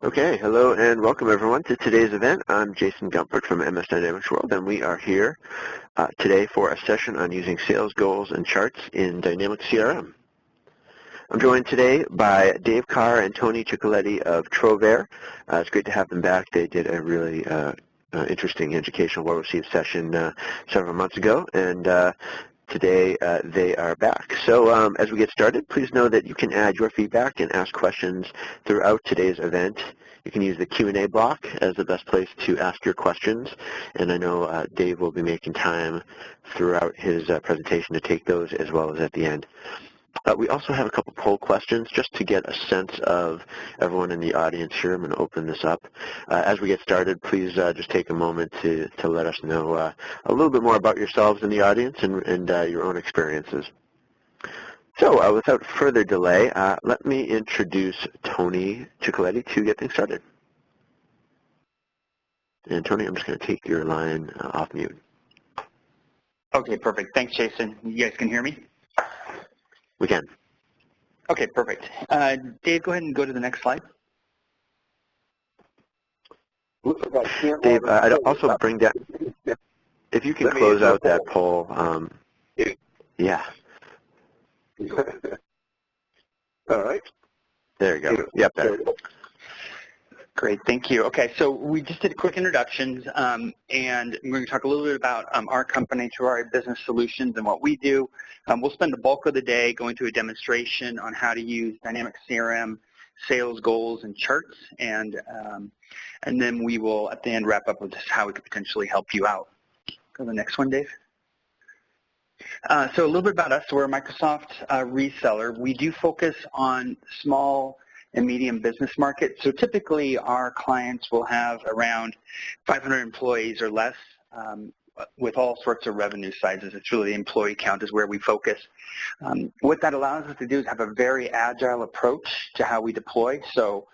Okay, hello and welcome everyone to today's event. I'm Jason Gumpert from MS Dynamics World, and we are here today for a session on using sales goals and charts in Dynamics CRM. I'm joined today by Dave Carr and Tony Ciccoletti of Trovare. It's great to have them back. They did a really interesting educational, well-received session several months ago, and today they are back. So as we get started, please know that you can add your feedback and ask questions throughout today's event. You can use the Q&A block as the best place to ask your questions, and I know Dave will be making time throughout his presentation to take those as well as at the end. We also have a couple poll questions just to get a sense of everyone in the audience here. I'm going to open this up. As we get started, please just take a moment to let us know a little bit more about yourselves in the audience and your own experiences. So without further delay, let me introduce Tony Ciccoletti to get things started. And Tony, I'm just going to take your line off mute. Okay, perfect. Thanks, Jason. You guys can hear me? We can. Okay, perfect. Dave, go ahead and go to the next slide. Dave, I'd also bring down, if you can close out that poll, yeah. All right. There you go. Yep, there. Great, thank you. Okay, so we just did quick introductions, and we're going to talk a little bit about our company, Trovare Business Solutions, and what we do. We'll spend the bulk of the day going through a demonstration on how to use Dynamics CRM, sales goals, and charts, and then we will, at the end, wrap up with just how we could potentially help you out. Go to the next one, Dave. So a little bit about us. We're a Microsoft reseller. We do focus on small and medium business market. So typically our clients will have around 500 employees or less with all sorts of revenue sizes. It's really the employee count is where we focus. What that allows us to do is have a very agile approach to how we deploy. So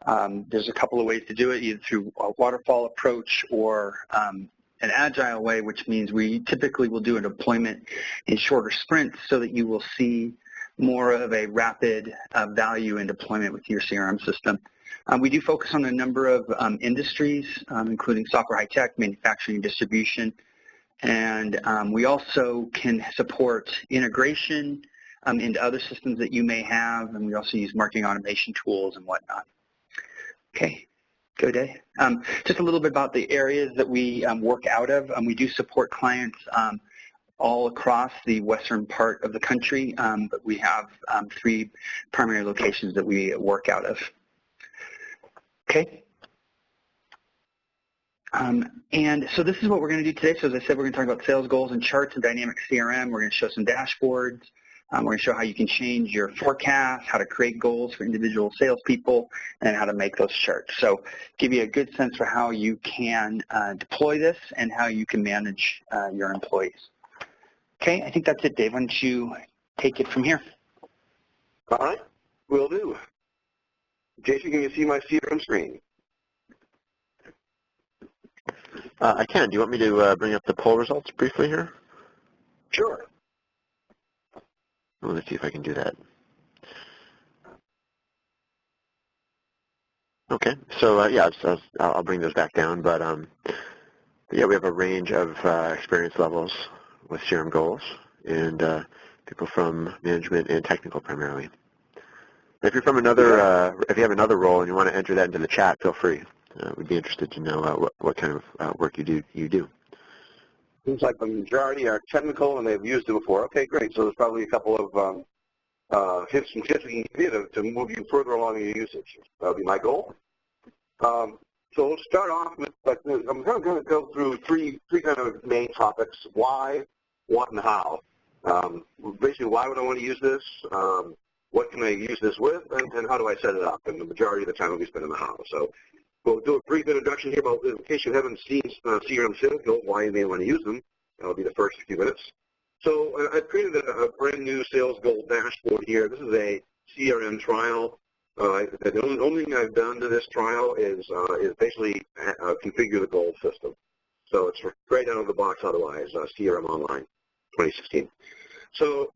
there's a couple of ways to do it, either through a waterfall approach or an agile way, which means we typically will do a deployment in shorter sprints so that you will see more of a rapid value in deployment with your CRM system. We do focus on a number of industries, including software, high tech, manufacturing, distribution, and we also can support integration into other systems that you may have, and we also use marketing automation tools and whatnot. Okay, go Dave. Just a little bit about the areas that we work out of. We do support clients all across the western part of the country, but we have 3 primary locations that we work out of. Okay. And so this is what we're going to do today. So as I said, we're going to talk about sales goals and charts and Dynamics CRM. We're going to show some dashboards. We're going to show how you can change your forecast, how to create goals for individual salespeople, and how to make those charts. So give you a good sense for how you can deploy this and how you can manage your employees. Okay, I think that's it, Dave. Why don't you take it from here? All right, will do. Jason, can you see my CRM screen? I can. Do you want me to bring up the poll results briefly here? Sure. Let's see if I can do that. Okay, so yeah, I'll bring those back down, but yeah, we have a range of experience levels with CRM goals, and people from management and technical primarily. If you're from another, if you have another role and you want to enter that into the chat, feel free. We'd be interested to know what kind of work you do. Seems like the majority are technical and they've used it before. Okay, great. So there's probably a couple of tips we can give you to move you further along in your usage. That'll be my goal. So we'll start off with, I'm going to go through three kind of main topics: why, what, and how. Basically, why would I want to use this? What can I use this with? And how do I set it up? And the majority of the time will be spent on the how. So we'll do a brief introduction here about, in case you haven't seen CRM sales goals, why you may want to use them. That'll be the first few minutes. So I've created a brand new sales goal dashboard here. This is a CRM trial. The only thing I've done to this trial is basically configure the goal system. So it's right out of the box otherwise, CRM Online 2016. So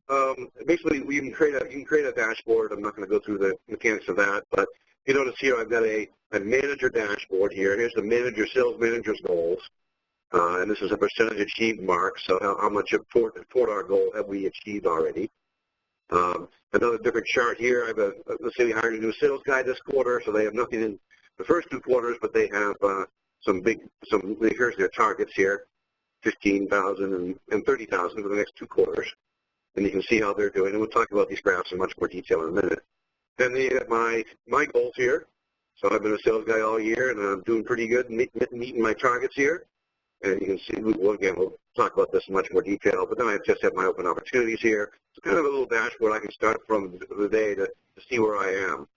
basically, you can create a dashboard. I'm not going to go through the mechanics of that, but you notice here I've got a a manager dashboard here. Here's the manager, sales manager's goals. And this is a percentage achieved mark, so how much toward our goal have we achieved already. Another different chart here, I have let's say we hired a new sales guy this quarter, so they have nothing in the first 2 quarters, but they have here's their targets here, 15,000 and 30,000 for the next 2 quarters. And you can see how they're doing, and we'll talk about these graphs in much more detail in a minute. Then they have my goals here. So I've been a sales guy all year, and I'm doing pretty good, meeting my targets here. And you can see, we'll talk about this in much more detail, but then I just have my open opportunities here. It's kind of a little dashboard I can start from the day to see where I am.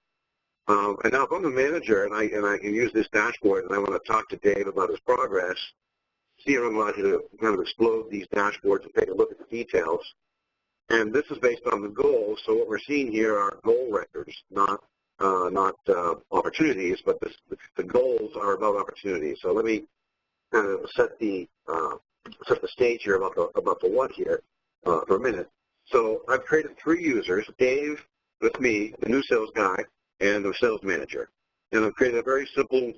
And now if I'm a manager and I can use this dashboard and I want to talk to Dave about his progress, CRM allows you to kind of explode these dashboards and take a look at the details. And this is based on the goals, so what we're seeing here are goal records, not opportunities, but the goals are about opportunities. So let me kind of set the stage here about the what here for a minute. So I've created 3 users: Dave with me, the new sales guy, and the sales manager. And I've created a very simple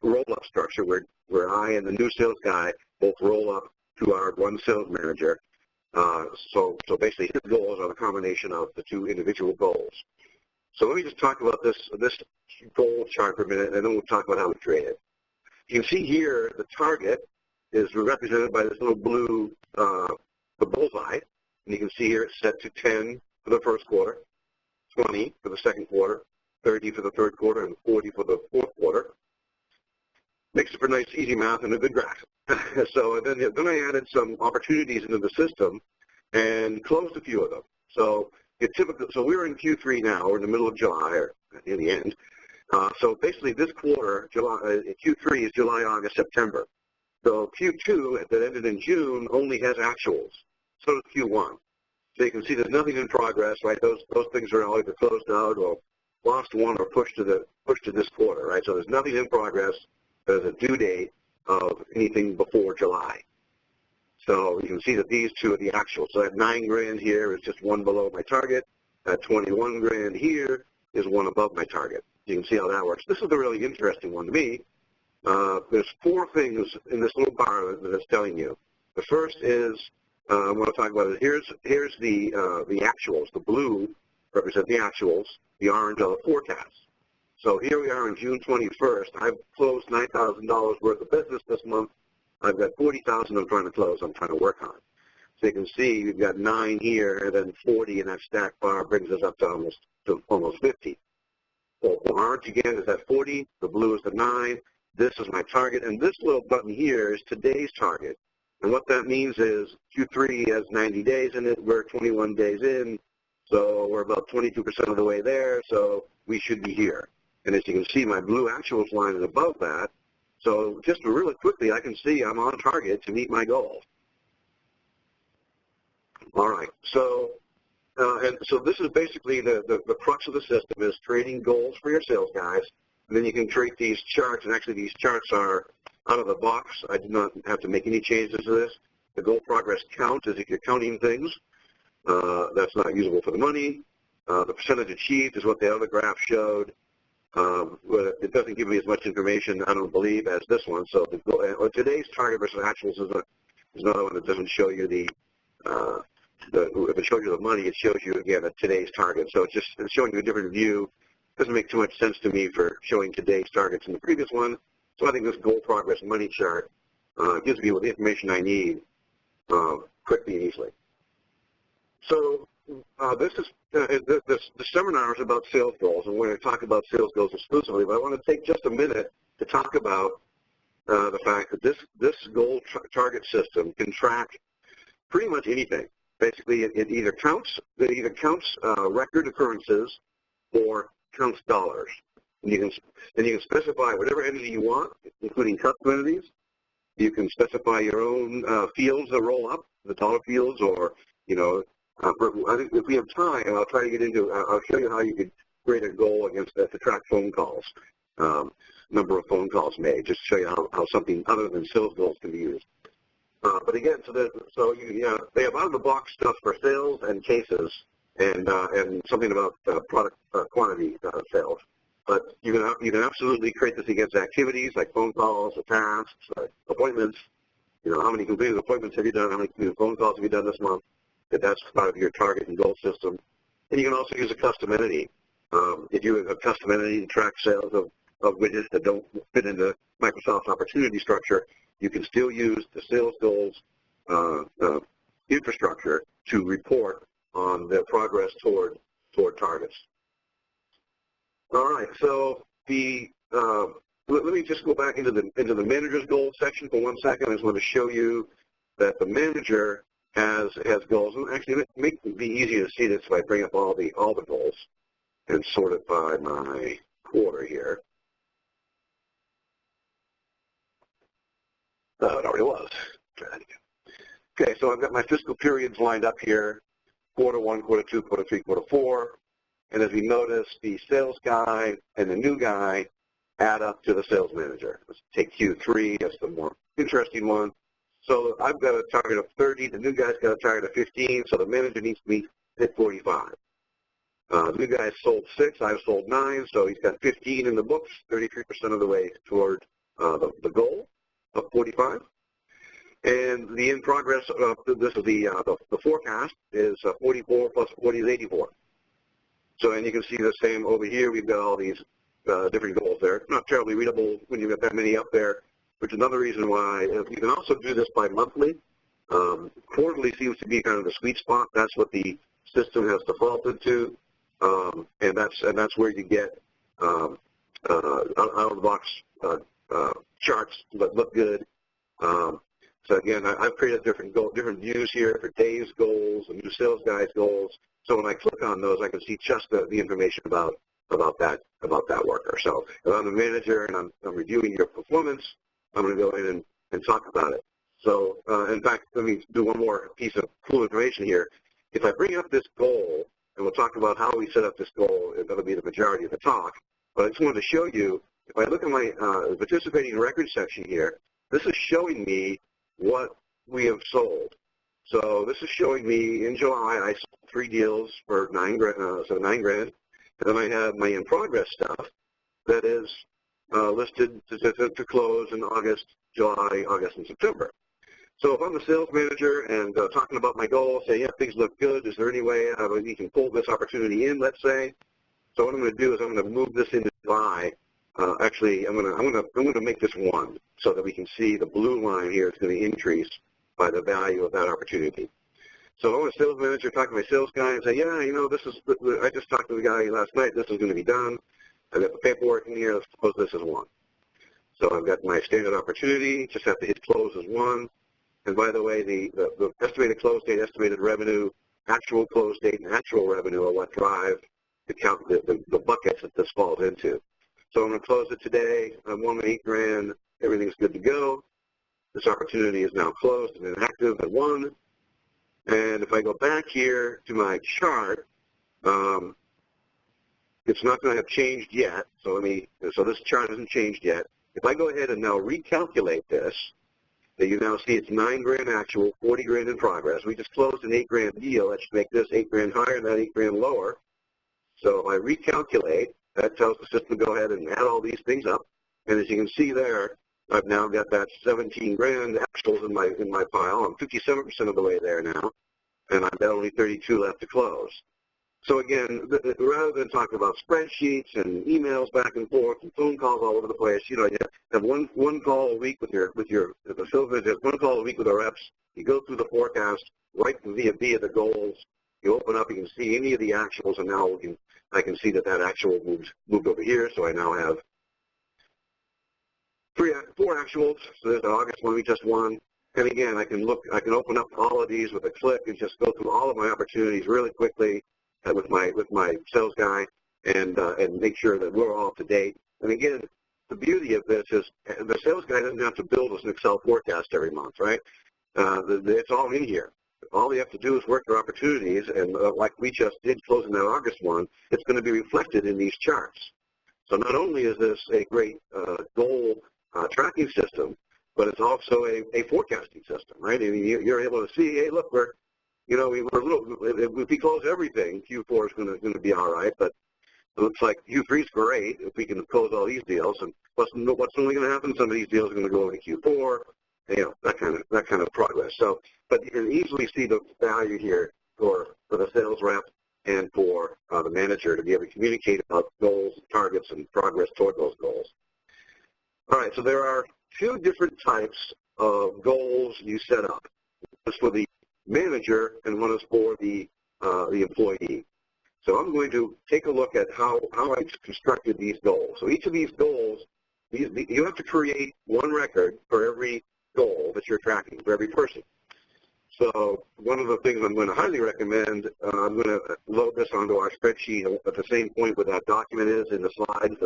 roll-up structure where I and the new sales guy both roll up to our one sales manager. So basically his goals are the combination of the 2 individual goals. So let me just talk about this goal chart for a minute, and then we'll talk about how we create it. You can see here the target is represented by this little blue the bullseye, and you can see here it's set to 10 for the first quarter, 20 for the second quarter, 30 for the third quarter, and 40 for the fourth quarter. Makes it for nice, easy math and a good graph. So then I added some opportunities into the system and closed a few of them. So we're in Q3 now. We're in the middle of July, or in the end. So basically this quarter, Q3 is July, August, September. So Q2 that ended in June only has actuals. So does Q1. So you can see there's nothing in progress, right? Those things are either closed out or lost one or pushed to this quarter, right? So there's nothing in progress. There's a due date of anything before July. So you can see that these 2 are the actuals. So that $9,000 here is just 1 below my target. That $21,000 here is 1 above my target. You can see how that works. This is the really interesting one to me. There's 4 things in this little bar that it's telling you. The first is, I want to talk about it. Here's the actuals. The blue represent the actuals. The orange are the forecasts. So here we are on June 21st. I've closed $9,000 worth of business this month. I've got $40,000 I'm trying to close, I'm trying to work on. So you can see we've got 9 here, and then 40 in that stack bar brings us up to almost 50. So the orange again is that 40, the blue is the 9. This is my target, and this little button here is today's target. And what that means is Q3 has 90 days in it. We're 21 days in, so we're about 22% of the way there, so we should be here. And as you can see, my blue actuals line is above that. So just really quickly, I can see I'm on target to meet my goal. All right. So so this is basically the crux of the system is creating goals for your sales guys. And then you can create these charts, and actually these charts are out of the box. I did not have to make any changes to this. The goal progress count is if you're counting things. That's not usable for the money. The percentage achieved is what the other graph showed. It doesn't give me as much information, I don't believe, as this one. So today's target versus actuals is another one that doesn't show you if it shows you the money, it shows you, again, today's target. So it's showing you a different view. It doesn't make too much sense to me for showing today's targets in the previous one. So I think this goal progress money chart gives me the information I need quickly and easily. So the seminar is about sales goals, and we're going to talk about sales goals exclusively, but I want to take just a minute to talk about the fact that this goal target system can track pretty much anything. Basically, it either counts record occurrences or counts dollars. And you can specify whatever entity you want, including custom entities. You can specify your own fields that roll up, the dollar fields, or I think if we have time, I'll try to get into. I'll show you how you could create a goal against that to track phone calls, number of phone calls made. Just to show you how something other than sales goals can be used. But again, they have out-of-the-box stuff for sales and cases, and something about product quantity sales. But you can absolutely create this against activities like phone calls, tasks, appointments. How many completed appointments have you done? How many completed phone calls have you done this month? That's part of your target and goal system. And you can also use a custom entity. If you have a custom entity to track sales of widgets that don't fit into Microsoft's opportunity structure, you can still use the sales goals infrastructure to report on their progress toward targets. All right, so let me just go back into the manager's goals section for 1 second. I just want to show you that the manager has goals. And actually, it may be easier to see this if I bring up all the goals and sort it by my quarter here. Oh, it already was. Try that again. Okay, so I've got my fiscal periods lined up here: quarter 1, quarter 2, quarter 3, quarter 4. And as we notice, the sales guy and the new guy add up to the sales manager. Let's take Q3. That's the more interesting one. So I've got a target of 30. The new guy's got a target of 15. So the manager needs to hit 45. The new guy's sold 6. I've sold 9. So he's got 15 in the books, 33% of the way toward the goal of 45. And the in progress, this is the forecast, is 44 plus 40 is 84. So, and you can see the same over here. We've got all these different goals there. Not terribly readable when you've got that many up there, which is another reason why. You can also do this by monthly. Quarterly seems to be kind of the sweet spot. That's what the system has defaulted to, and that's where you get out of the box charts that look good. So again, I've created different views here for Dave's goals and new sales guy's goals. So when I click on those, I can see just the information about that worker. So if I'm the manager and I'm reviewing your performance, I'm going to go in and talk about it. So in fact, let me do one more piece of cool information here. If I bring up this goal, and we'll talk about how we set up this goal, that'll be the majority of the talk. But I just wanted to show you, if I look at my participating records section here, this is showing me what we have sold. So this is showing me in July I sold 3 deals for $9 grand. And then I have my in progress stuff that is listed to close in August, July, August, and September. So if I'm the sales manager and talking about my goal, say, yeah, things look good. Is there any way we can pull this opportunity in? Let's say. So what I'm going to do is I'm going to move this into July. Actually, I'm going to make this 1 so that we can see the blue line here is going to increase by the value of that opportunity. So I'm a sales manager talking to my sales guy and say, yeah, I just talked to the guy last night. This is going to be done. I've got the paperwork in here. Let's suppose this is 1. So I've got my standard opportunity. Just have to hit close as 1. And by the way, the estimated close date, estimated revenue, actual close date, and actual revenue are what drive the buckets that this falls into. So I'm going to close it today. I'm $1 8 grand. Everything's good to go. This opportunity is now closed and inactive at 1. And if I go back here to my chart, it's not going to have changed yet. So this chart hasn't changed yet. If I go ahead and now recalculate this, that you now see it's 9 grand actual, 40 grand in progress. We just closed an 8 grand deal. That should make this 8 grand higher and that 8 grand lower. So if I recalculate, that tells the system to go ahead and add all these things up. And as you can see there, I've now got that 17 grand actuals in my pile. I'm 57% of the way there now, and I've got only 32 left to close. So again, rather than talk about spreadsheets and emails back and forth and phone calls all over the place, you have one call a week with your the sales manager has 1 call a week with the reps. You go through the forecast, right via the goals. You open up, you can see any of the actuals, and now I can see that actual moved over here. So I now have 4 actuals. So there's the August one we just won. And again, I can open up all of these with a click and just go through all of my opportunities really quickly with my sales guy and make sure that we're all up to date. And again, the beauty of this is the sales guy doesn't have to build us an Excel forecast every month, right? It's all in here. All they have to do is work their opportunities, and like we just did closing that August one, it's going to be reflected in these charts. So not only is this a great goal tracking system, but it's also a forecasting system, right? I mean, you're able to see, hey, look, if we close everything, Q4 is going to be all right. But It looks like Q3 is great if we can close all these deals, and what's only going to happen? Some of these deals are going to go into Q4, that kind of progress. So, but you can easily see the value here for the sales rep and for the manager to be able to communicate about goals, targets, and progress toward those goals. All right, so there are two different types of goals you set up. One is for the manager, and one is for the employee. So I'm going to take a look at how I constructed these goals. So each of these goals, you have to create one record for every goal that you're tracking, for every person. So one of the things I'm going to highly recommend, I'm going to load this onto our spreadsheet at the same point where that document is in the slides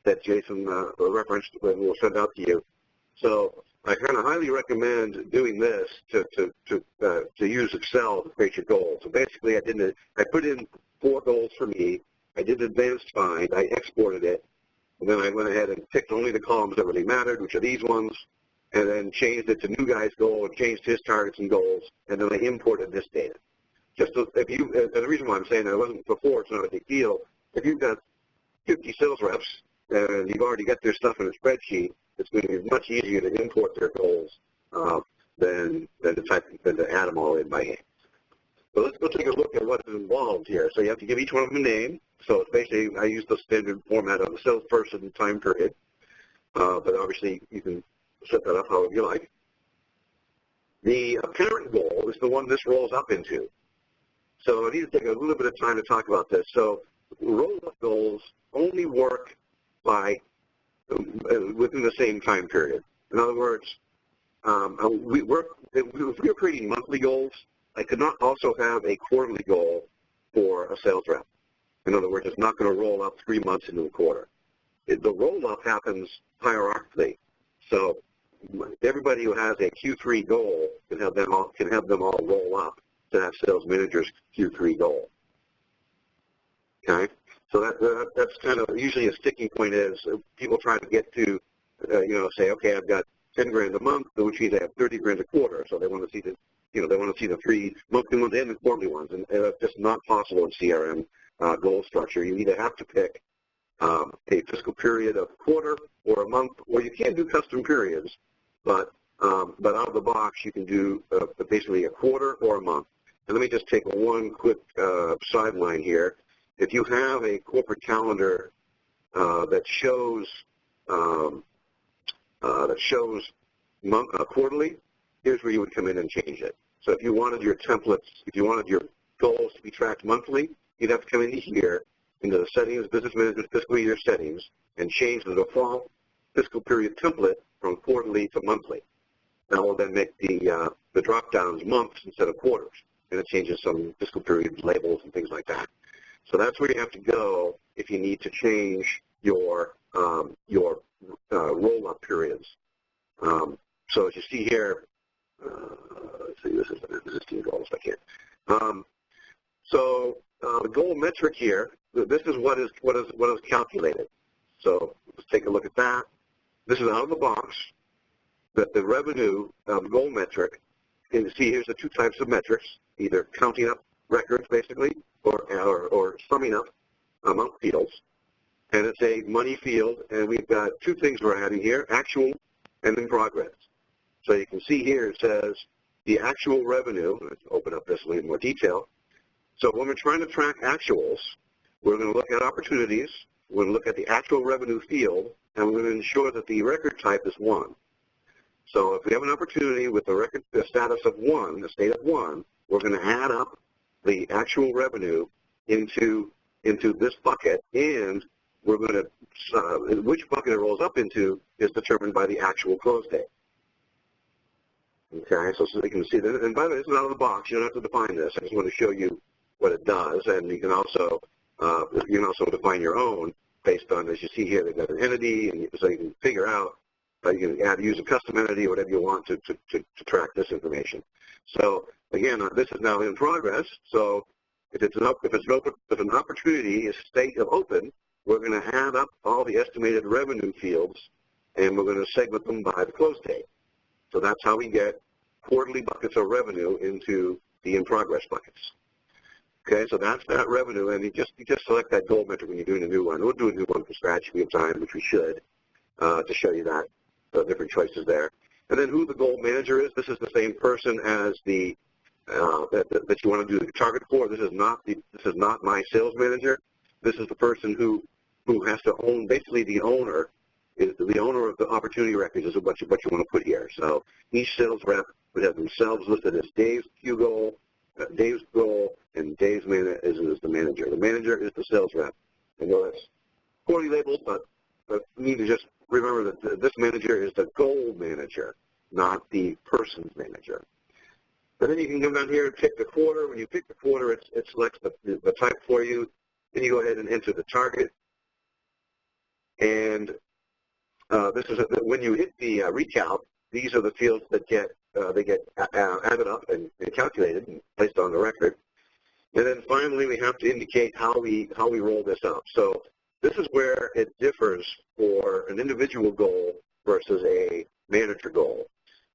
that Jason referenced, and we'll send out to you. So I kind of highly recommend doing this to use Excel to create your goals. So basically, I put in 4 goals for me. I did advanced find. I exported it, and then I went ahead and picked only the columns that really mattered, which are these ones, and then changed it to new guy's goal and changed his targets and goals, and then I imported this data. And the reason why I'm saying that it wasn't before, it's not a big deal. If you've got 50 sales reps and you've already got their stuff in a spreadsheet, it's going to be much easier to import their goals than to add them all in by hand. So let's go take a look at what's involved here. So you have to give each one of them a name. So it's basically, I use the standard format of the salesperson time period, but obviously you can set that up however you like. The parent goal is the one this rolls up into. So I need to take a little bit of time to talk about this. So roll-up goals only work by within the same time period. In other words, if we were creating monthly goals, I could not also have a quarterly goal for a sales rep. In other words, it's not going to roll up 3 months into a quarter. The roll-up happens hierarchically. So everybody who has a Q3 goal can have them all roll up to that sales manager's Q3 goal. Okay, so that's kind of usually a sticking point is people try to get to say, okay, I've got 10 grand a month, which means I have 30 grand a quarter. So they want to see the 3 monthly ones and the quarterly ones, and that's just not possible in CRM goal structure. You either have to pick a fiscal period of a quarter or a month, or you can do custom periods, but out of the box you can do basically a quarter or a month. And let me just take one quick sideline here. If you have a corporate calendar that shows quarterly, here's where you would come in and change it. So if you wanted your templates, if you wanted your goals to be tracked monthly, you'd have to come into here, into the settings, business management fiscal year settings, and change the default fiscal period template from quarterly to monthly. That will then make the drop-downs months instead of quarters, and it changes some fiscal period labels and things like that. So that's where you have to go if you need to change your roll-up periods. So as you see here, let's see, this is an existing goal, so I can't. So the goal metric here, this is what is calculated. So let's take a look at that. This is out of the box. That the revenue goal metric, and you see here's the 2 types of metrics, either counting up records basically, or summing up amount fields. And it's a money field, and we've got 2 things we're adding here, actual and in progress. So you can see here it says the actual revenue. Let's open up this a little more detail. So when we're trying to track actuals, we're going to look at opportunities, we're going to look at the actual revenue field, and we're going to ensure that the record type is 1. So if we have an opportunity with the status of 1, the state of 1, we're going to add up the actual revenue into this bucket, and we're going to, which bucket it rolls up into is determined by the actual close date. Okay, so you can see that, and by the way, it's not out of the box. You don't have to define this. I just want to show you what it does, and you can also define your own based on, as you see here, they've got an entity, and so you can figure out. You can use a custom entity or whatever you want to track this information. So again, this is now in progress. So if an opportunity is state of open, we're going to add up all the estimated revenue fields, and we're going to segment them by the close date. So that's how we get quarterly buckets of revenue into the in progress buckets. Okay, so that's that revenue, and you just select that goal metric when you're doing a new one. We'll do a new one from scratch if we have time, which we should, to show you that, the different choices there. And then who the goal manager is, this is the same person as the that you want to do the target for. This is not my sales manager. This is the person who has to own, basically the owner is the owner of the opportunity records is what you want to put here. So each sales rep would have themselves listed as Dave's Q goal, Dave's goal, and Dave's is the manager. The manager is the sales rep. I know that's poorly labeled, but we need to just remember that this manager is the goal manager, not the person's manager. And then you can come down here and pick the quarter. When you pick the quarter, it selects the type for you. Then you go ahead and enter the target. And this is when you hit the recount, these are the fields that get added up and calculated and placed on the record. And then finally, we have to indicate how we roll this up. So this is where it differs for an individual goal versus a manager goal.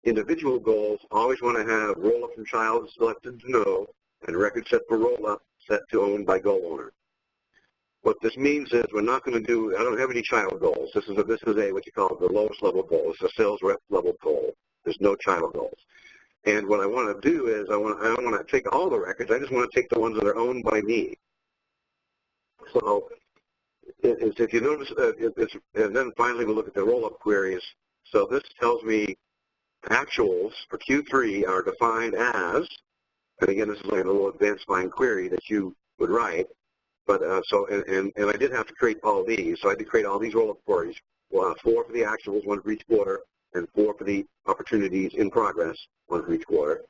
Individual goals always want to have roll-up from child selected to no, and record set for roll-up set to owned by goal owner. What this means is we're not going to do, I don't have any child goals. This is a what you call the lowest level goal. It's a sales rep level goal. There's no child goals. And what I want to do is I don't want to take all the records. I just want to take the ones that are owned by me. So if you notice, and then finally we'll look at the roll-up queries. So this tells me actuals for Q3 are defined as, and again, this is like a little advanced line query that you would write. But and I did have to create all these. So I did create all these roll-up queries. Well, 4 for the actuals, 1 for each quarter, and 4 for the opportunities in progress, 1 for each quarter.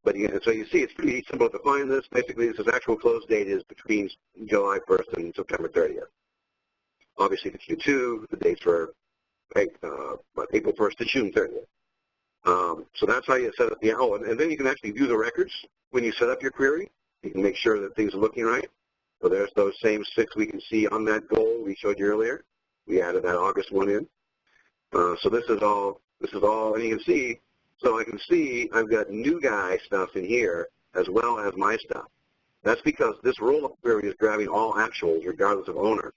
But again, so you see, it's pretty simple to define this. Basically, this is actual close date is between July 1st and September 30th. Obviously, the Q2, the dates for April 1st to June 30th. So that's how you set up the and then you can actually view the records when you set up your query. You can make sure that things are looking right. So there's those same 6 we can see on that goal we showed you earlier. We added that August one in. So this is all, and you can see, so I can see I've got new guy stuff in here as well as my stuff. That's because this roll-up query is grabbing all actuals regardless of owner.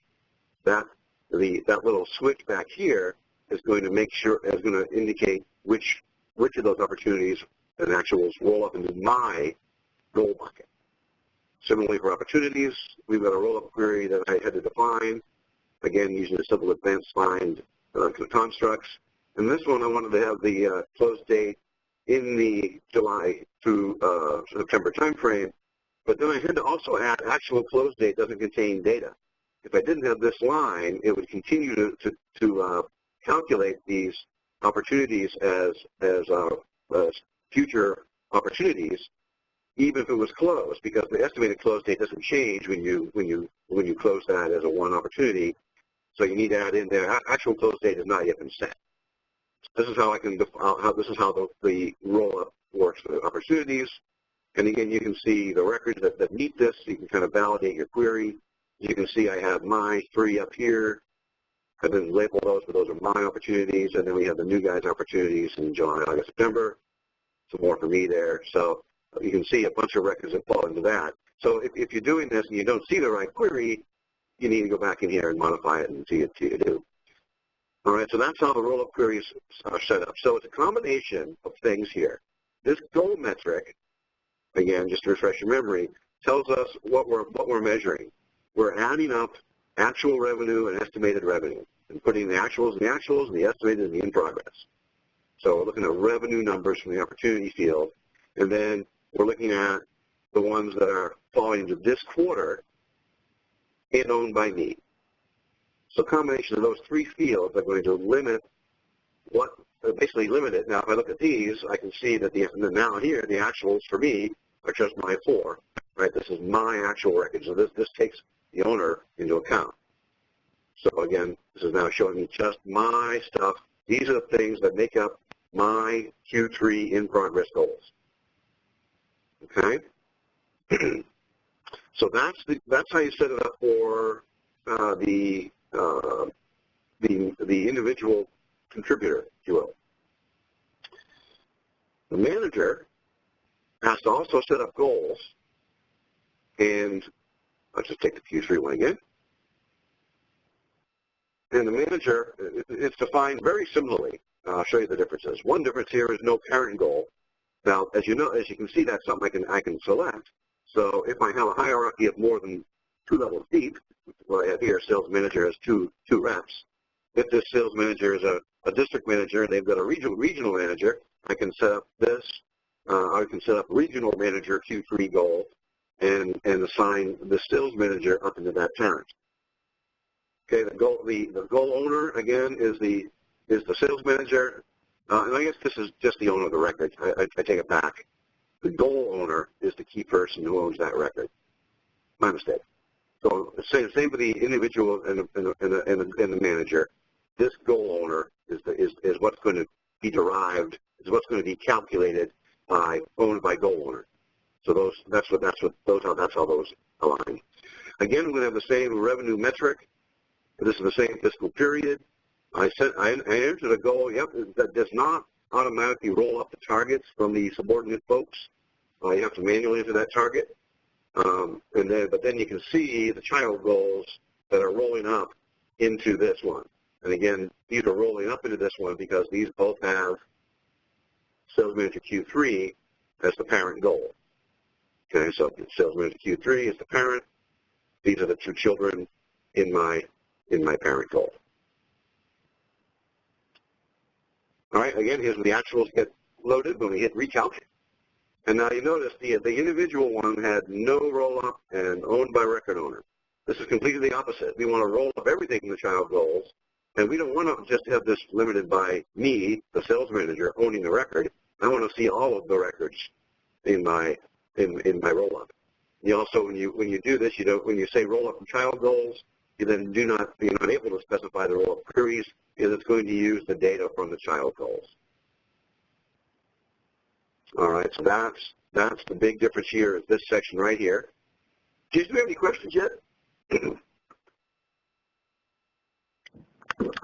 That little switch back here is going to indicate which of those opportunities and actuals roll up into my goal bucket. Similarly for opportunities, we've got a roll-up query that I had to define, again using a simple advanced find constructs. And this one I wanted to have the close date in the July through September timeframe, but then I had to also add actual close date doesn't contain data. If I didn't have this line, it would continue to calculate these opportunities as future opportunities, even if it was closed, because the estimated close date doesn't change when you close that as a one opportunity. So you need to add in there actual close date has not yet been set. This is how this is how the roll up works for the opportunities. And again, you can see the records that meet this. You can kind of validate your query. You can see I have my 3 up here. I didn't label those, but those are my opportunities. And then we have the new guys' opportunities in July, August, September. Some more for me there. So you can see a bunch of records that fall into that. So if you're doing this and you don't see the right query, you need to go back in here and modify it and see what you do. All right, so that's how the roll-up queries are set up. So it's a combination of things here. This goal metric, again, just to refresh your memory, tells us what we're measuring. We're adding up actual revenue and estimated revenue and putting the actuals and the estimated in the in progress. So we're looking at revenue numbers from the opportunity field, and then we're looking at the ones that are falling into this quarter and owned by me. So a combination of those 3 fields are going to basically limit it. Now, if I look at these, I can see that now here, the actuals for me are just my 4, right? This is my actual record. So this takes the owner into account. So again, this is now showing me just my stuff. These are the things that make up my Q3 in progress goals. Okay? So that's how you set it up for the individual contributor, if you will. The manager has to also set up goals And let's just take the Q3 one again. And the manager, it's defined very similarly. I'll show you the differences. One difference here is no parent goal. Now, as you can see, that's something I can select. So if I have a hierarchy of more than 2 levels deep, what I have here, sales manager has two reps. If this sales manager is a district manager and they've got a regional manager, I can set up this. I can set up regional manager Q3 goal and assign the sales manager up into that parent. Okay, the goal owner again is the sales manager, and I guess this is just the owner of the record. I take it back. The goal owner is the key person who owns that record. My mistake. So same for the individual and the manager. This goal owner is what's going to be derived, is what's going to be calculated owned by goal owner. So that's how those align. Again, we're going to have the same revenue metric. This is the same fiscal period. I entered a goal. Yep, that does not automatically roll up the targets from the subordinate folks. You have to manually enter that target. But then you can see the child goals that are rolling up into this one. And again, these are rolling up into this one because these both have Sales Manager Q3 as the parent goal. Okay, so Sales Manager Q3 is the parent. These are the 2 children in my parent goal. All right, again, here's where the actuals get loaded when we hit recalc. And now you notice the individual one had no roll-up and owned by record owner. This is completely the opposite. We want to roll up everything in the child goals, and we don't want to just have this limited by me, the sales manager, owning the record. I want to see all of the records in my roll-up. You also, when you do this, when you say roll-up from child goals, you're not able to specify the roll-up queries because it's going to use the data from the child goals. All right, so that's the big difference here is this section right here. Jason, do we have any questions yet?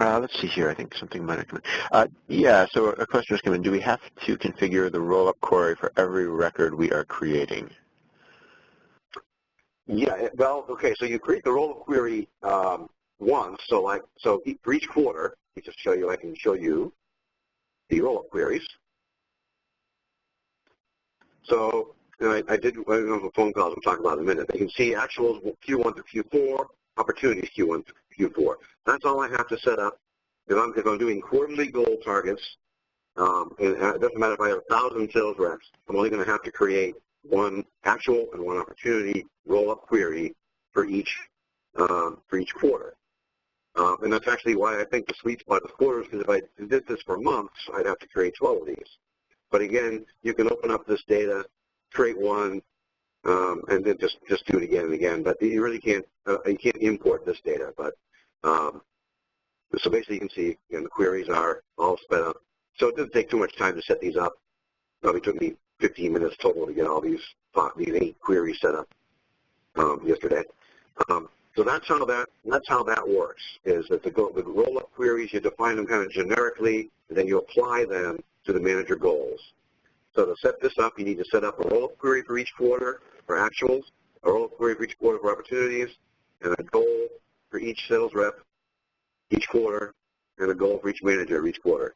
Let's see here. I think something might have come in. Yeah, so a question just came in. Do we have to configure the roll-up query for every record we are creating? Yeah, well, okay, so you create the roll-up query once. So for each quarter, I can show you the roll-up queries. So I don't know the phone calls we'll talk about in a minute. You can see actuals Q1 to Q4, opportunities Q1 to Q4. That's all I have to set up. If I'm doing quarterly goal targets, and it doesn't matter if I have 1,000 sales reps, I'm only going to have to create one actual and one opportunity roll-up query for each quarter. And that's actually why I think the sweet spot is quarters, because if I did this for months, I'd have to create 12 of these. But again, you can open up this data, create one, and then just do it again and again. But you really can't import this data. But so basically, you can see the queries are all sped up. So it doesn't take too much time to set these up. Probably took me 15 minutes total to get all these 8 queries set up yesterday. So that's how that works. Is that the roll-up queries, you define them kind of generically, and then you apply them to the manager goals. So to set this up, you need to set up a roll-up query for each quarter for actuals, a roll-up query for each quarter for opportunities, and a goal for each sales rep each quarter, and a goal for each manager each quarter.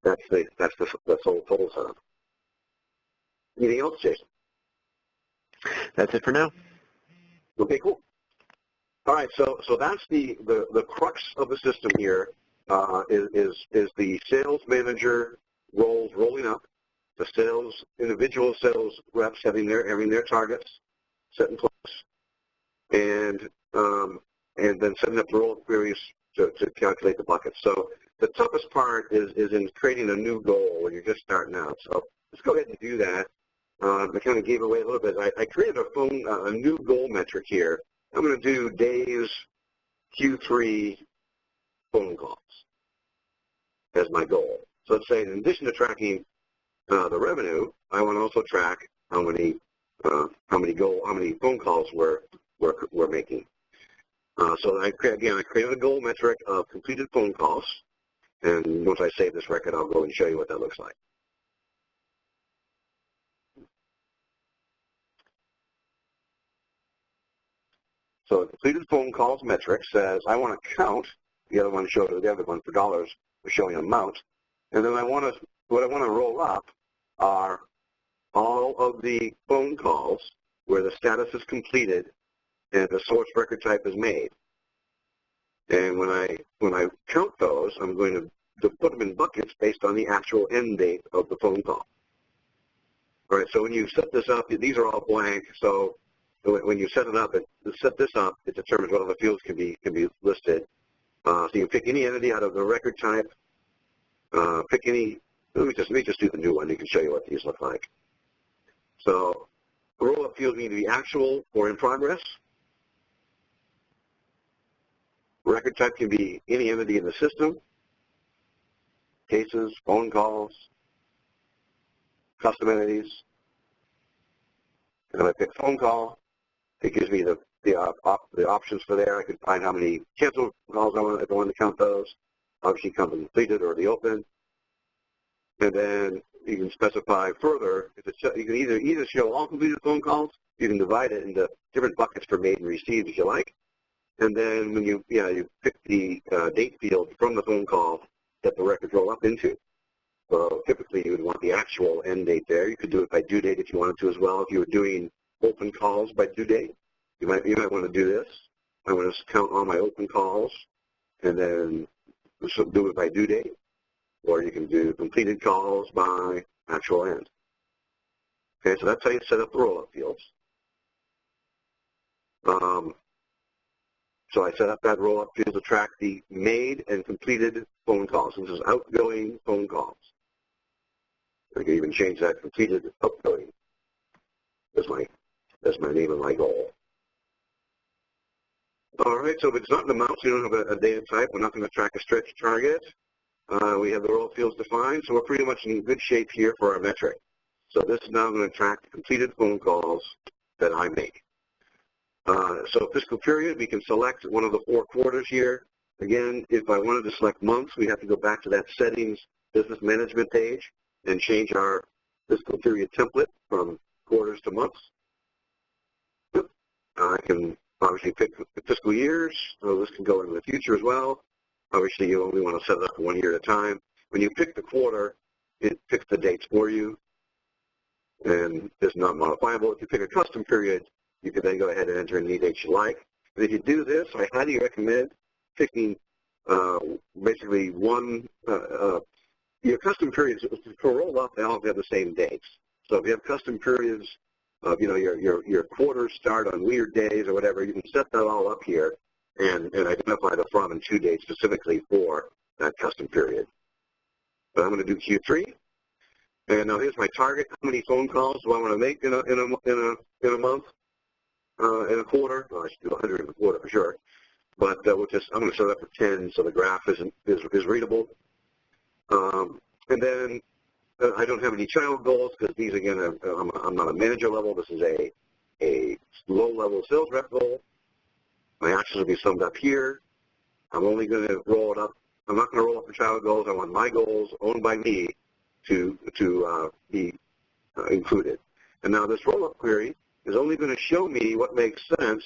That's the whole total setup. Anything else, Jason? That's it for now. Okay, cool. All right, so that's the crux of the system here is the sales manager roles rolling up, the individual sales reps having their targets set in place, and then setting up the roll-up queries to calculate the buckets. So the toughest part is in creating a new goal when you're just starting out. So let's go ahead and do that. I kind of gave away a little bit. I created a new goal metric here. I'm going to do days Q3 phone calls as my goal. So let's say in addition to tracking the revenue, I want to also track how many phone calls we're making. So I created a goal metric of completed phone calls, and once I save this record, I'll go and show you what that looks like. So the completed phone calls metric says I want to count. The other one for dollars was showing amount, and then what I want to roll up are all of the phone calls where the status is completed and the source record type is made. And when I count those, I'm going to put them in buckets based on the actual end date of the phone call. All right, so when you set this up, these are all blank. So when you set this up, it determines what other fields can be listed. So you can pick any entity out of the record type. Pick any. Let me just do the new one. You can show you what these look like. So the roll-up fields need to be actual or in progress. Record type can be any entity in the system. Cases, phone calls, custom entities. And if I pick phone call, it gives me the options for there. I can find how many canceled calls if I want to count those. Obviously, count the completed or the open. And then you can specify further. You can either show all completed phone calls. You can divide it into different buckets for made and received if you like. And then when you pick the date field from the phone call that the records roll up into. So typically you would want the actual end date there. You could do it by due date if you wanted to as well. If you were doing open calls by due date, you might want to do this. I want to count all my open calls and then do it by due date. Or you can do completed calls by actual end. Okay, so that's how you set up the roll-up fields. So I set up that roll-up field to track the made and completed phone calls. This is outgoing phone calls. I can even change that completed outgoing. That's my name and my goal. All right, so if it's not in amounts, you don't have a data type. We're not going to track a stretch target. We have the roll-up fields defined, so we're pretty much in good shape here for our metric. So this is now going to track the completed phone calls that I make. So fiscal period, we can select one of the 4 quarters here. Again, if I wanted to select months, we have to go back to that settings business management page and change our fiscal period template from quarters to months. I can obviously pick fiscal years, so this can go into the future as well. Obviously, you only want to set it up for 1 year at a time. When you pick the quarter, it picks the dates for you, and it's not modifiable. If you pick a custom period, you can then go ahead and enter any dates you like. And if you do this, I highly recommend picking basically your custom periods for roll up. They all have the same dates. So if you have custom periods of your quarters start on weird days or whatever, you can set that all up here and identify the from and to dates specifically for that custom period. But I'm going to do Q3. And now here's my target. How many phone calls do I want to make in a month? In a quarter? Well, I should do 100 in a quarter for sure. But I'm going to set it up for 10 so the graph is readable. And then I don't have any child goals because these, again, I'm not a manager level. This is a low-level sales rep goal. My actions will be summed up here. I'm only going to roll it up. I'm not going to roll up the child goals. I want my goals owned by me to be included. And now this roll-up query is only going to show me what makes sense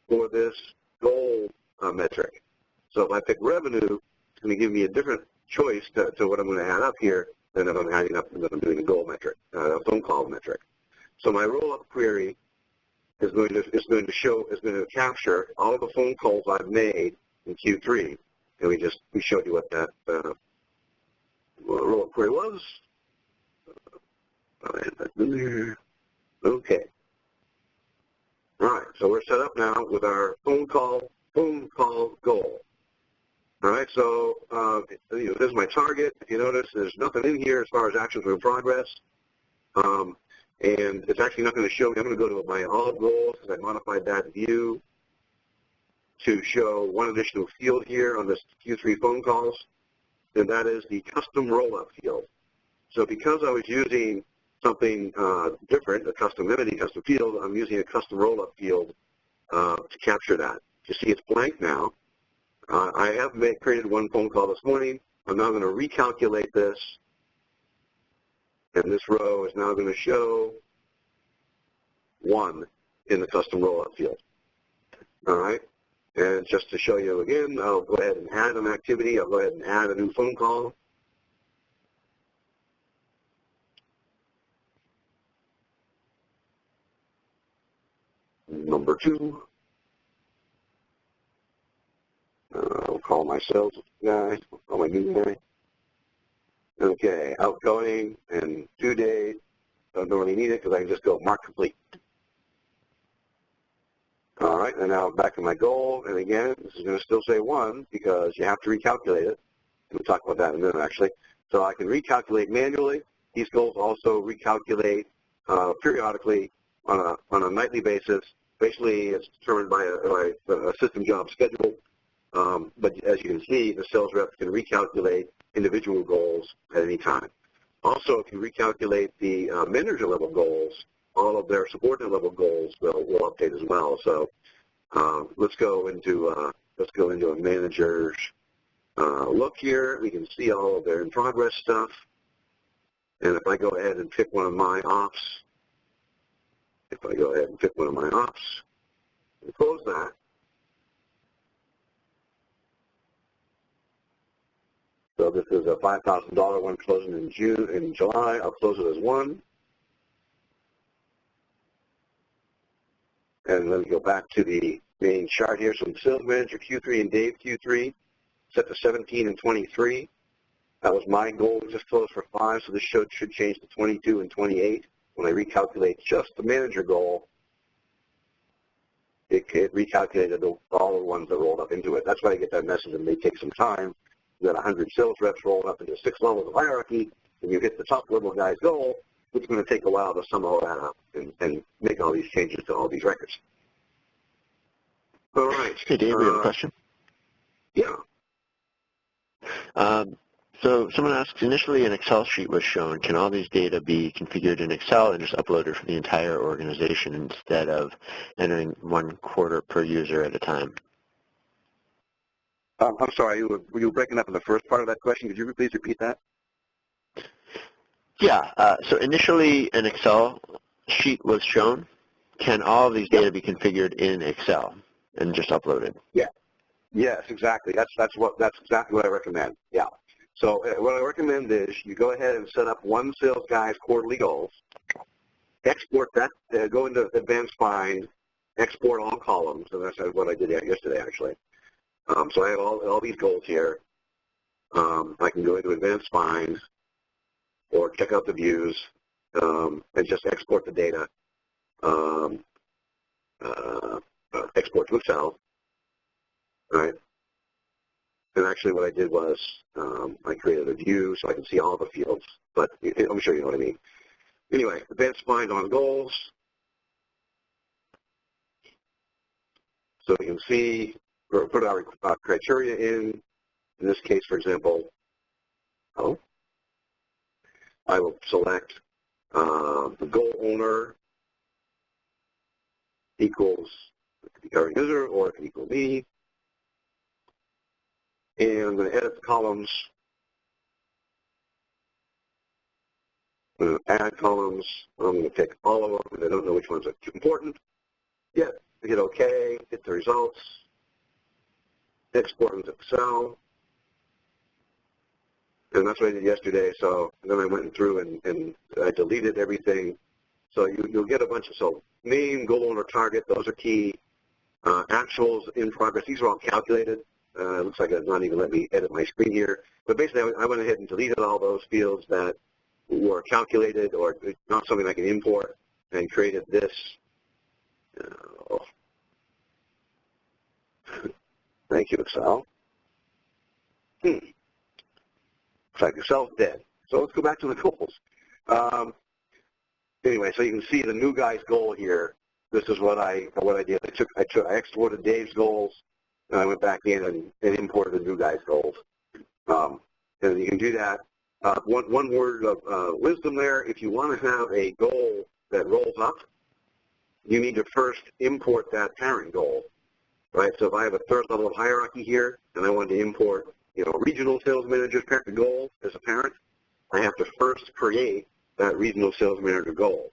for this goal metric. So if I pick revenue, it's going to give me a different choice to what I'm going to add up here than if I'm adding up that I'm doing a goal metric, a phone call metric. So my roll-up query is going to capture all of the phone calls I've made in Q3, and we showed you what that roll-up query was. I'll add that in there. Okay. All right, so we're set up now with our phone call goal. All right, so this is my target. If you notice, there's nothing in here as far as actions are in progress. And it's actually not going to show me. I'm going to go to my all goals because I modified that view to show one additional field here on this Q3 phone calls, and that is the custom roll-up field. So because I was using something different, a custom entity, custom field, I'm using a custom roll-up field to capture that. You see it's blank now. I have created one phone call this morning. I'm now going to recalculate this, and this row is now going to show 1 in the custom roll-up field. All right. And just to show you again, I'll go ahead and add an activity. I'll go ahead and add a new phone call. Number 2. I'll call my sales guy, I'll call my new guy. Okay, outgoing and due date. Don't really need it because I can just go mark complete. All right, and now back to my goal. And again, this is going to still say 1 because you have to recalculate it. We'll talk about that in a minute, actually. So I can recalculate manually. These goals also recalculate periodically on a nightly basis. Basically, it's determined by a system job schedule. But as you can see, the sales rep can recalculate individual goals at any time. Also, if you recalculate the manager level goals, all of their subordinate level goals will update as well. So let's go into a manager's look here. We can see all of their in progress stuff. And if I go ahead and pick one of my ops, and close that. So this is a $5,000 one closing in July. I'll close it as 1. And then go back to the main chart here. So the sales manager Q3 and Dave Q3 set to 17 and 23. That was my goal. We just closed for 5, so this should change to 22 and 28. When I recalculate just the manager goal, it recalculated all the ones that rolled up into it. That's why I get that message. It may take some time. You got 100 sales reps rolling up into 6 levels of hierarchy, and you hit the top level guy's goal. It's going to take a while to sum all that up and make all these changes to all these records. All right. Hey, Dave, we have a question. Yeah. So someone asks, initially an Excel sheet was shown. Can all these data be configured in Excel and just uploaded for the entire organization instead of entering 1 quarter per user at a time? I'm sorry, were you breaking up in the first part of that question? Could you please repeat that? Yeah, so initially an Excel sheet was shown. Can all of these data be configured in Excel and just uploaded? Yeah. Yes, exactly. That's exactly what I recommend. Yeah. So what I recommend is you go ahead and set up one sales guy's quarterly goals, export that, go into Advanced Find, export all columns, and that's what I did yesterday actually. So I have all these goals here. I can go into Advanced Find or check out the views and just export the data, export to Excel, right? And actually what I did was I created a view so I can see all the fields, but let me show you what I mean. Anyway, Advanced Find on goals. So you can see, or put our criteria in this case, for example, I will select the goal owner equals, it could be current user or it could equal me. And I'm going to edit the columns. I'm going to add columns. I'm going to pick all of them. I don't know which ones are important yet. Hit OK, hit the results, export into Excel. And that's what I did yesterday. So then I went through and I deleted everything. So you'll get a bunch of, so name, goal owner, target, those are key. Actuals, in progress, these are all calculated. It looks like it's not even let me edit my screen here. But basically, I went ahead and deleted all those fields that were calculated or not something I can import and created this. Thank you, Excel. Looks like Excel's dead. So let's go back to the goals. Anyway, so you can see the new guy's goal here. This is what I did. I exported Dave's goals, and I went back in and imported the new guy's goals. And you can do that. One word of wisdom there: if you want to have a goal that rolls up, you need to first import that parent goal, right? So if I have a third level of hierarchy here, and I want to import, regional sales manager's parent goal as a parent, I have to first create that regional sales manager goal.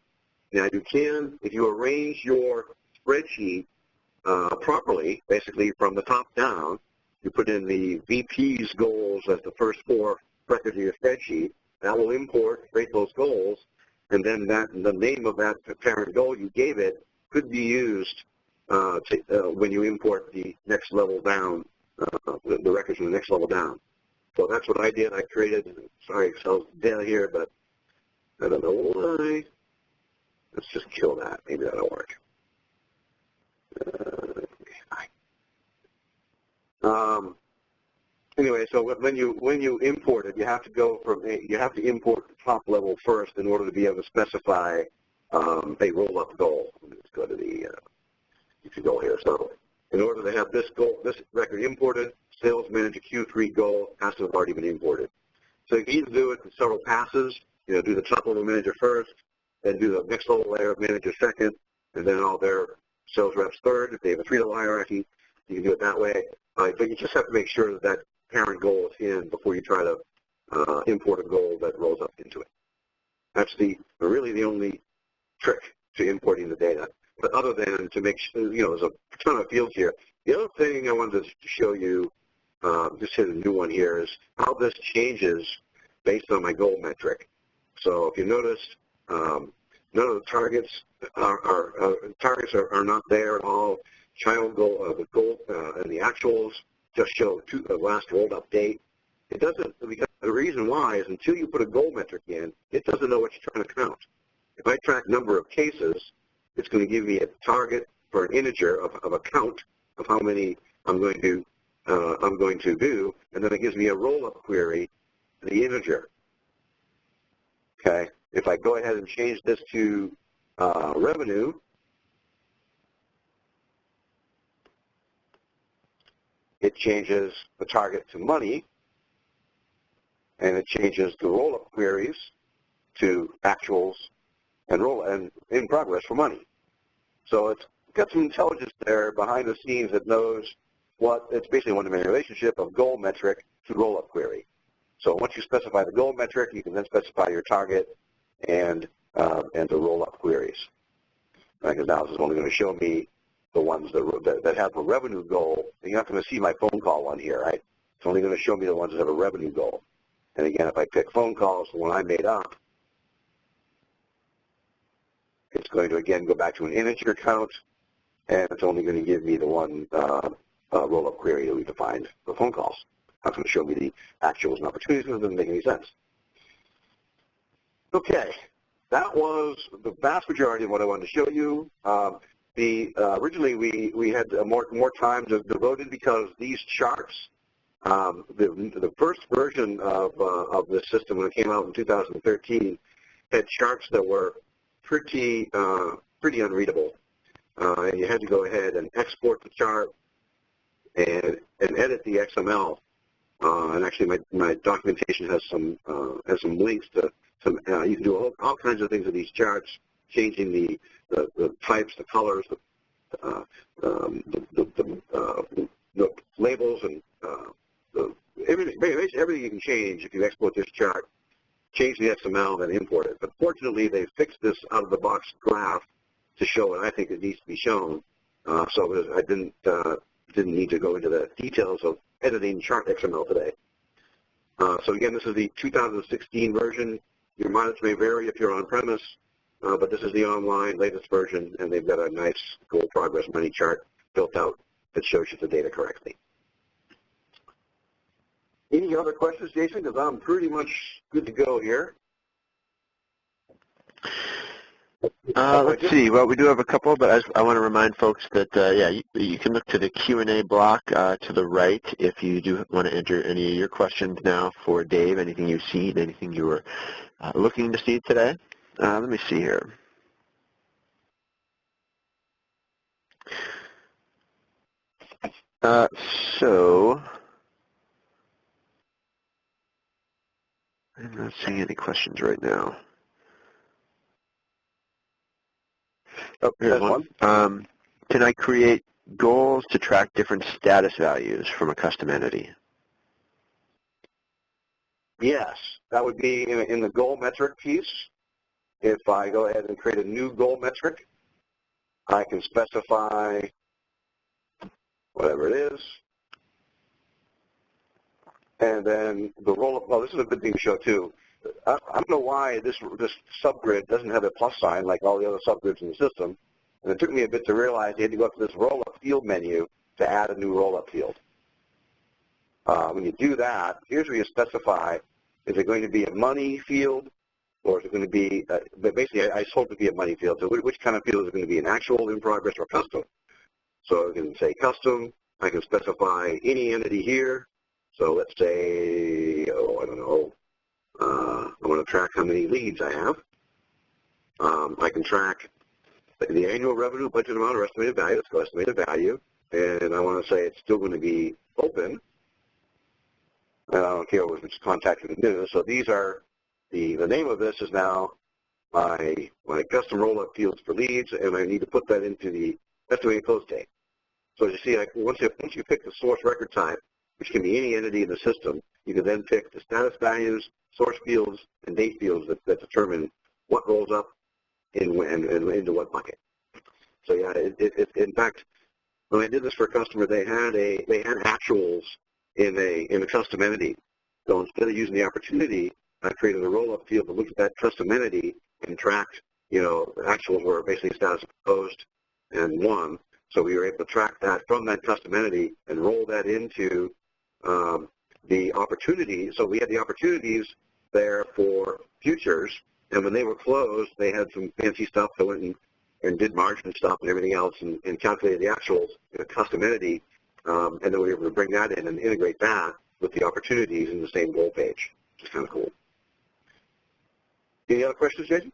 Now you can, if you arrange your spreadsheet properly, basically from the top down, you put in the VP's goals as the first 4 records of your spreadsheet. That will create those goals, and then the name of that parent goal you gave it could be used when you import the next level down, the records from the next level down. So that's what I did. I created, sorry, Excel's dead here, but I don't know why. Let's just kill that. Maybe that'll work. Anyway, so when you import it, you have to import the top level first in order to be able to specify a roll-up goal. Let's go to the you can go here. So in order to have this record imported, sales manager Q3 goal has to have already been imported. So you can either do it in several passes, do the top level manager first, then do the next level layer of manager second, and then all their sales reps third. If they have a 3-level hierarchy, you can do it that way. But you just have to make sure that parent goal is in before you try to import a goal that rolls up into it. That's really the only trick to importing the data. But other than to make sure, there's a ton of fields here. The other thing I wanted to show you, just hit a new one here, is how this changes based on my goal metric. So if you notice, none of the targets are not there at all. Child goal, the goal, and the actuals just show the last rolled up date. It doesn't, because the reason why is until you put a goal metric in, it doesn't know what you're trying to count. If I track number of cases, it's going to give me a target for an integer of a count of how many I'm going to do, and then it gives me a roll-up query, the integer. Okay. If I go ahead and change this to revenue, it changes the target to money, and it changes the roll-up queries to actuals and in progress for money. So it's got some intelligence there behind the scenes that knows it's basically one-to-many relationship of goal metric to roll-up query. So once you specify the goal metric, you can then specify your target and the roll-up queries. Because now this is only going to show me the ones that have a revenue goal. And you're not going to see my phone call one here, right? It's only going to show me the ones that have a revenue goal. And again, if I pick phone calls, the one I made up, it's going to, again, go back to an integer count, and it's only going to give me the one roll-up query that we defined for phone calls. Not going to show me the actuals and opportunities because it doesn't make any sense. Okay, that was the vast majority of what I wanted to show you. Originally we had more time devoted because these charts, the first version of this system when it came out in 2013 had charts that were pretty unreadable, and you had to go ahead and export the chart and edit the XML. And actually, my documentation has some links to some. You can do all kinds of things with these charts, changing the types, the colors, the labels, and everything you can change if you export this chart. Change the XML, then import it. But fortunately, they fixed this out-of-the-box graph to show what I think it needs to be shown. So I didn't need to go into the details of editing chart XML today. So again, this is the 2016 version. Your mileage may vary if you're on-premise, but this is the online latest version, and they've got a nice goal progress money chart built out that shows you the data correctly. Any other questions, Jason? Because I'm pretty much good to go here. Let's see. Well, we do have a couple, but I want to remind folks that, you can look to the Q&A block to the right if you do want to enter any of your questions now for Dave, anything you've seen, anything you were looking to see today. Let me see here. So I'm not seeing any questions right now. Oh, here's one. Can I create goals to track different status values from a custom entity? Yes, that would be in the goal metric piece. If I go ahead and create a new goal metric, I can specify whatever it is. And then the roll-up, well, this is a good thing to show too. I don't know why this subgrid doesn't have a plus sign like all the other subgrids in the system. And it took me a bit to realize you had to go up to this roll-up field menu to add a new roll-up field. When you do that, here's where you specify, is it going to be a money field, or is it going to be, but basically I told it to be a money field. So which kind of field is it going to be, an actual, in progress, or custom? So I can say custom. I can specify any entity here. So let's say, I don't know, I want to track how many leads I have. I can track the annual revenue, budget amount, or estimated value. Let's go estimated value. And I want to say it's still going to be open. And I don't care if it's contacting the news. So these are, the name of this is now my custom roll-up fields for leads, and I need to put that into the estimated close date. So as you see, once you pick the source record type, which can be any entity in the system, you can then pick the status values, source fields, and date fields that determine what rolls up into what bucket. So yeah, in fact, when I did this for a customer, they had actuals in a custom entity. So instead of using the opportunity, I created a roll-up field that looked at that custom entity and tracked, actuals were basically status opposed and won. So we were able to track that from that custom entity and roll that into the opportunity. So we had the opportunities there for futures, and when they were closed, they had some fancy stuff that went and did margin stuff and everything else and calculated the actuals in a custom entity, and then we were able to bring that in and integrate that with the opportunities in the same goal page, which is kind of cool. Any other questions, Jason?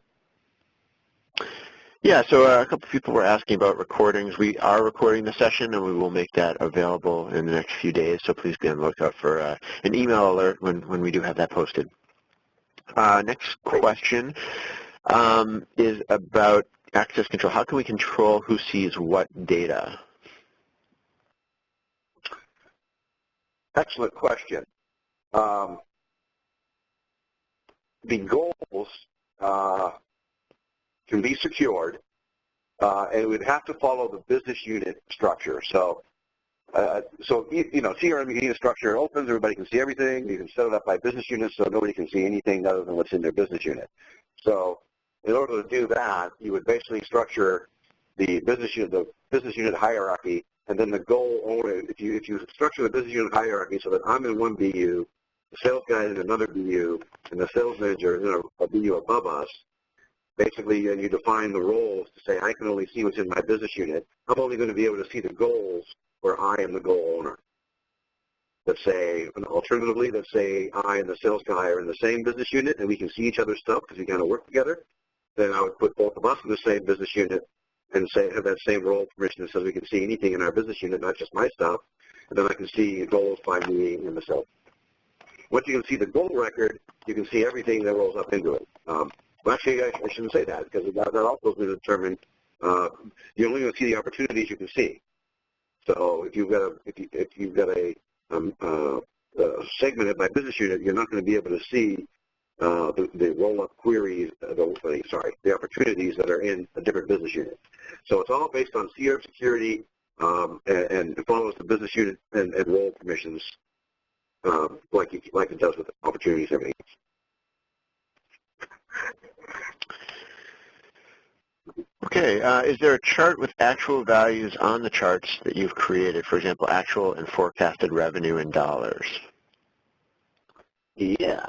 Yeah, so a couple of people were asking about recordings. We are recording the session, and we will make that available in the next few days, so please be on the lookout for an email alert when we do have that posted. Next question is about access control. How can we control who sees what data? Excellent question. The goals can be secured, and it would have to follow the business unit structure. So, CRM unit structure opens, everybody can see everything. You can set it up by business units so nobody can see anything other than what's in their business unit. So, in order to do that, you would basically structure the business unit hierarchy, and then the goal owner. If you structure the business unit hierarchy so that I'm in one BU, the sales guy in another BU, and the sales manager in a BU above us, basically you define the roles to say I can only see what's in my business unit. I'm only going to be able to see the goals where I am the goal owner. Let's say, alternatively, let's say I and the sales guy are in the same business unit and we can see each other's stuff because we kind of work together. Then I would put both of us in the same business unit and say have that same role permission that says we can see anything in our business unit, not just my stuff. And then I can see goals by me and myself. Once you can see the goal record, you can see everything that rolls up into it. Well, actually, I shouldn't say that because that also is going to determine you're only going to see the opportunities you can see. So if you've got a segmented by business unit, you're not going to be able to see the roll-up queries, the opportunities that are in a different business unit. So it's all based on CRM security and it follows the business unit and role permissions like it does with opportunities and everything else. Okay, is there a chart with actual values on the charts that you've created, for example, actual and forecasted revenue in dollars? Yeah,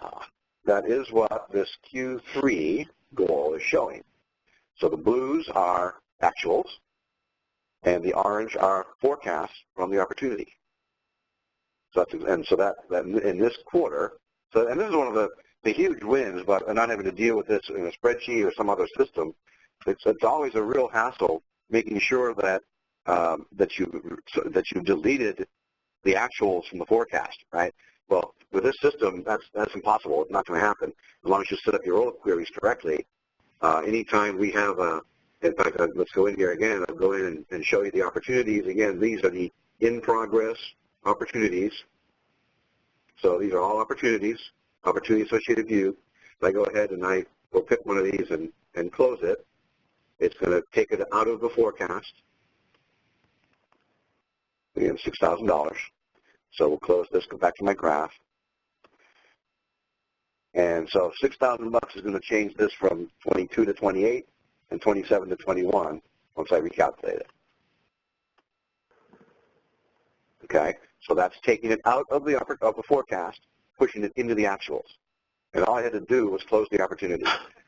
that is what this Q3 goal is showing. So the blues are actuals, and the orange are forecasts from the opportunity. So that in this quarter, and this is one of the huge wins, but not having to deal with this in a spreadsheet or some other system. It's always a real hassle making sure that you deleted the actuals from the forecast, right? Well, with this system, that's impossible. It's not going to happen as long as you set up your roll-up queries correctly. Anytime we have in fact, let's go in here again. I'll go in and show you the opportunities. Again, these are the in-progress opportunities. So these are all opportunity associated view. If I go ahead and I will pick one of these and close it, it's going to take it out of the forecast. Again, $6,000. So we'll close this, go back to my graph. And so $6,000 is going to change this from 22 to 28 and 27 to 21 once I recalculate it. Okay, so that's taking it out of the forecast, pushing it into the actuals. And all I had to do was close the opportunity.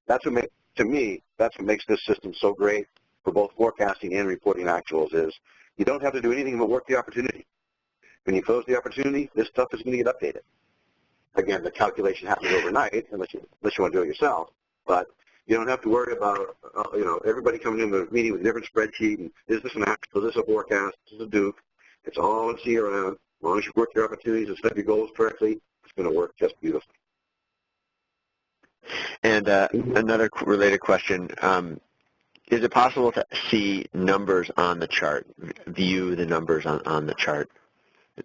That's what to me, that's what makes this system so great for both forecasting and reporting actuals is you don't have to do anything but work the opportunity. When you close the opportunity, this stuff is going to get updated. Again, the calculation happens overnight unless you want to do it yourself. But you don't have to worry about everybody coming into a meeting with a different spreadsheet and is this an actual, is this a forecast, is this a Duke? It's all in CRM. As long as you work your opportunities and set your goals correctly, it's going to work just beautifully. And another related question, is it possible to see numbers on the chart, view the numbers on the chart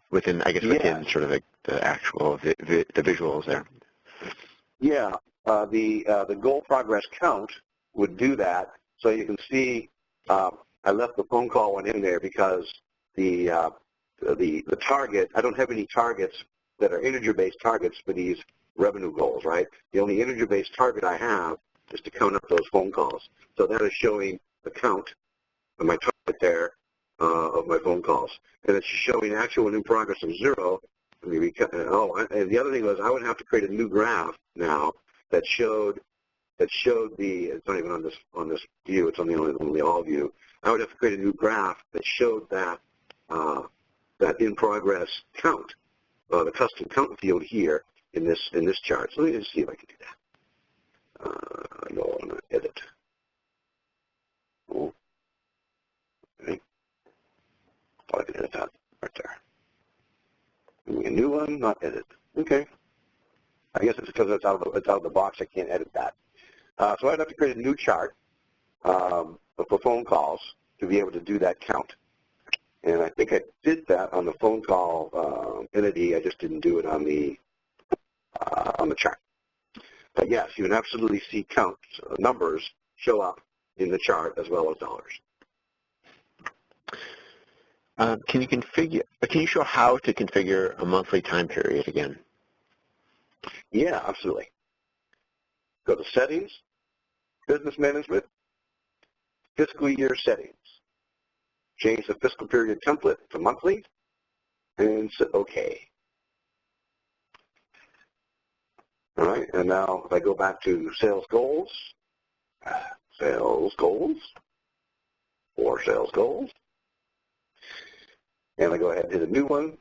within, I guess, within sort of the actual, the visuals there? Yeah, the goal progress count would do that. So you can see I left the phone call one in there because the target, I don't have any targets that are integer-based targets for these revenue goals, right? The only integer-based target I have is to count up those phone calls. So that is showing the count of my target there of my phone calls. And it's showing actual and in progress of 0. And the other thing was I would have to create a new graph now that showed the, it's not even on this view, it's on the all view. I would have to create a new graph that showed that that in progress count, the custom count field here in this chart. So let me just see if I can do that. Go on edit. Oh, okay. Thought I could edit that right there. A new one, not edit. Okay. I guess it's because it's out of the box. I can't edit that. So I'd have to create a new chart for phone calls to be able to do that count. And I think I did that on the phone call entity. I just didn't do it on the chart. But yes, you can absolutely see counts, numbers show up in the chart as well as dollars. Can you show how to configure a monthly time period again? Yeah, absolutely. Go to Settings, Business Management, Fiscal Year Settings. Change the fiscal period template to monthly, and say OK. All right, and now if I go back to Sales Goals, or Sales Goals, and I go ahead and hit a new one.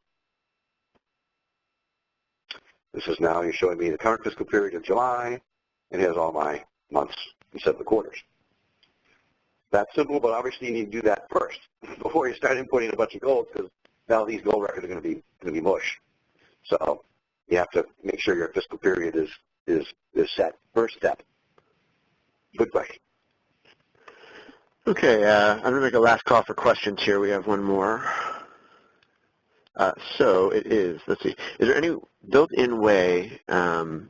This is now, you're showing me the current fiscal period of July, and it has all my months instead of the quarters. That's simple, but obviously you need to do that first before you start inputting a bunch of goals, because now these goal records are going to be mush. So you have to make sure your fiscal period is set. First step. Good question. Okay, I'm going to make a last call for questions here. We have one more. So it is, let's see, is there any built-in way to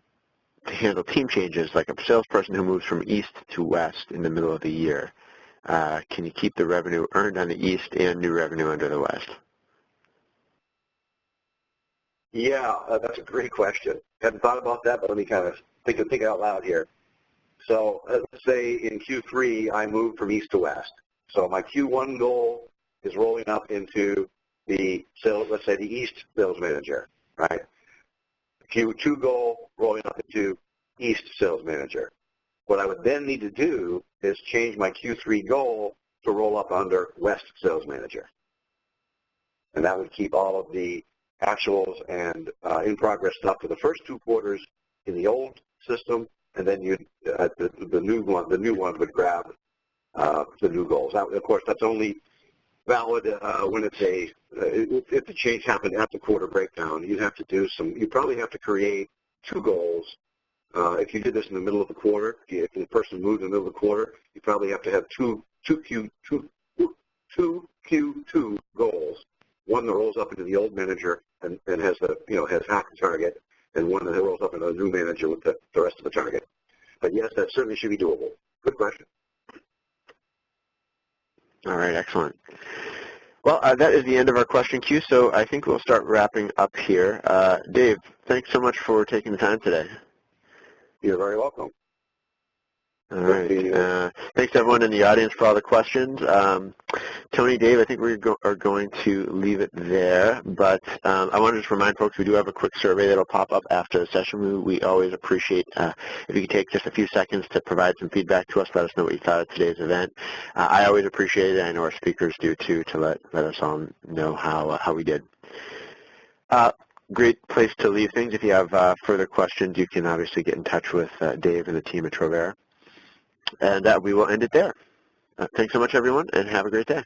handle team changes, like a salesperson who moves from east to west in the middle of the year? Can you keep the revenue earned on the east and new revenue under the west? Yeah, that's a great question. Hadn't thought about that, but let me kind of think out loud here. So let's say in Q3 I moved from east to west. So my Q1 goal is rolling up into the sales, let's say the east sales manager, right? Q2 goal rolling up into east sales manager. What I would then need to do is change my Q3 goal to roll up under west sales manager. And that would keep all of the actuals and in-progress stuff for the first 2 quarters in the old system, and then the new one would grab the new goals. Now, of course, that's only valid when it's if the change happened at the quarter breakdown. You'd probably have to create 2 goals. If you did this in the middle of the quarter, if the person moved in the middle of the quarter, you probably have to have two Q2 goals. One that rolls up into the old manager and has has half the target, and one that rolls up into the new manager with the rest of the target. But yes, that certainly should be doable. Good question. All right, excellent. Well, that is the end of our question queue, so I think we'll start wrapping up here. Dave, thanks so much for taking the time today. You're very welcome. All right. Thanks to everyone in the audience for all the questions. Tony, Dave, I think we are going to leave it there, but I want to just remind folks we do have a quick survey that will pop up after the session. We always appreciate if you could take just a few seconds to provide some feedback to us, let us know what you thought of today's event. I always appreciate it. I know our speakers do too, to let us all know how we did. Great place to leave things. If you have further questions, you can obviously get in touch with Dave and the team at Trovare. And we will end it there. Thanks so much, everyone, and have a great day.